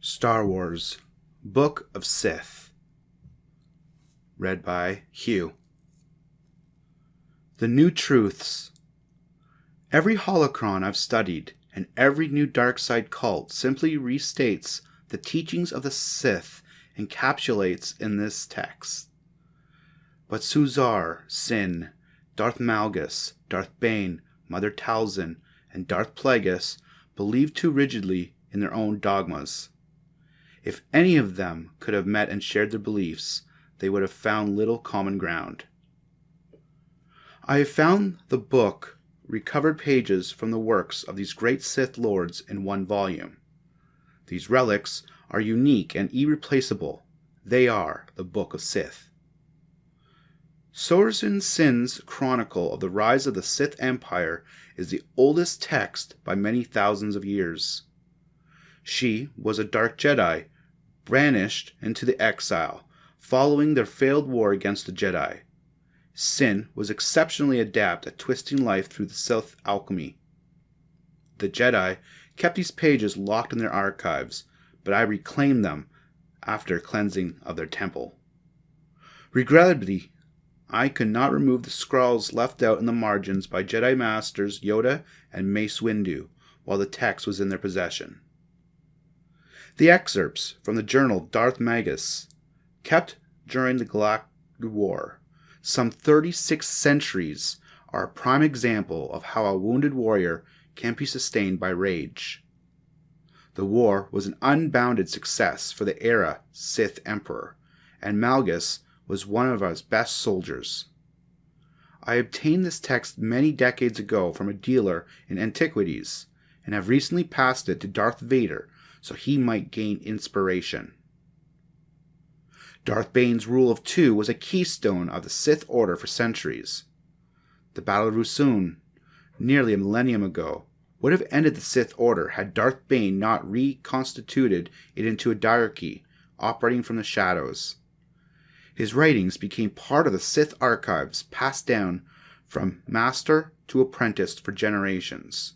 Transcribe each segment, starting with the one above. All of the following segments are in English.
Star Wars, Book of Sith. Read by Hugh. The New Truths. Every holocron I've studied and every new dark side cult simply restates the teachings of the Sith encapsulates in this text. But Suzar, Sin, Darth Malgus, Darth Bane, Mother Talzin, and Darth Plagueis believed too rigidly in their own dogmas. If any of them could have met and shared their beliefs, they would have found little common ground. I have found the book recovered pages from the works of these great Sith Lords in one volume. These relics are unique and irreplaceable. They are the Book of Sith. Sorensen Sin's chronicle of the rise of the Sith Empire is the oldest text by many thousands of years. She was a dark Jedi, banished into the exile, following their failed war against the Jedi. Sin was exceptionally adept at twisting life through the Sith alchemy. The Jedi kept these pages locked in their archives, but I reclaimed them after cleansing of their temple. Regrettably, I could not remove the scrawls left out in the margins by Jedi Masters Yoda and Mace Windu while the text was in their possession. The excerpts from the journal Darth Malgus, kept during the Galactic War, some 36 centuries, are a prime example of how a wounded warrior can be sustained by rage. The war was an unbounded success for the era Sith Emperor, and Malgus was one of our best soldiers. I obtained this text many decades ago from a dealer in antiquities, and have recently passed it to Darth Vader so he might gain inspiration. Darth Bane's rule of two was a keystone of the Sith Order for centuries. The Battle of Ruusan, nearly a millennium ago, would have ended the Sith Order had Darth Bane not reconstituted it into a diarchy operating from the shadows. His writings became part of the Sith archives passed down from master to apprentice for generations.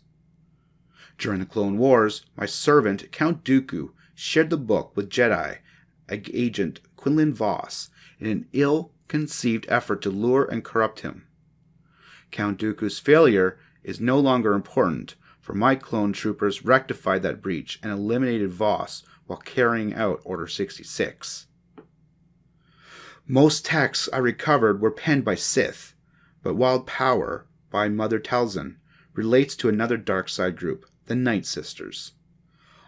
During the Clone Wars, my servant Count Dooku shared the book with Jedi agent Quinlan Vos in an ill-conceived effort to lure and corrupt him. Count Dooku's failure is no longer important, for my clone troopers rectified that breach and eliminated Vos while carrying out Order 66. Most texts I recovered were penned by Sith, but Wild Power, by Mother Talzin, relates to another dark side group, the Night Sisters.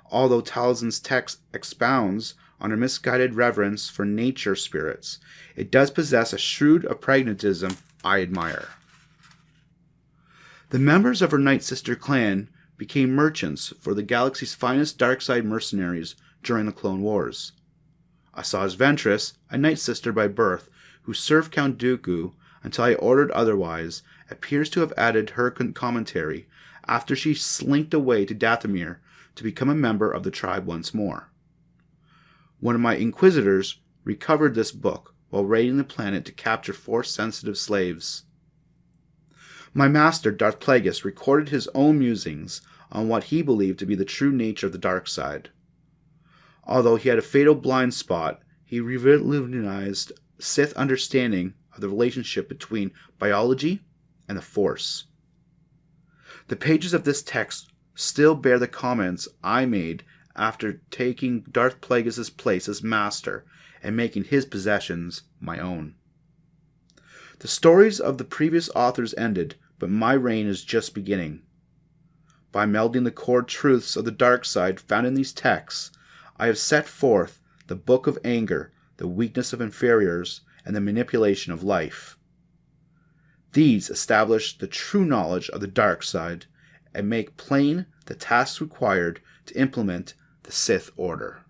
Although Talzin's text expounds on her misguided reverence for nature spirits, it does possess a shrewd of pragmatism I admire. The members of her Night Sister clan became merchants for the galaxy's finest dark side mercenaries during the Clone Wars. Asajj Ventress, a Night Sister by birth, who served Count Dooku until I ordered otherwise, appears to have added her commentary after she slinked away to Dathomir to become a member of the tribe once more. One of my inquisitors recovered this book while raiding the planet to capture Force-sensitive slaves. My master, Darth Plagueis, recorded his own musings on what he believed to be the true nature of the dark side. Although he had a fatal blind spot, he revolutionized Sith understanding of the relationship between biology and the Force. The pages of this text still bear the comments I made after taking Darth Plagueis' place as master and making his possessions my own. The stories of the previous authors ended, but my reign is just beginning. By melding the core truths of the dark side found in these texts, I have set forth the book of anger, the weakness of inferiors, and the manipulation of life. These establish the true knowledge of the dark side and make plain the tasks required to implement the Sith Order.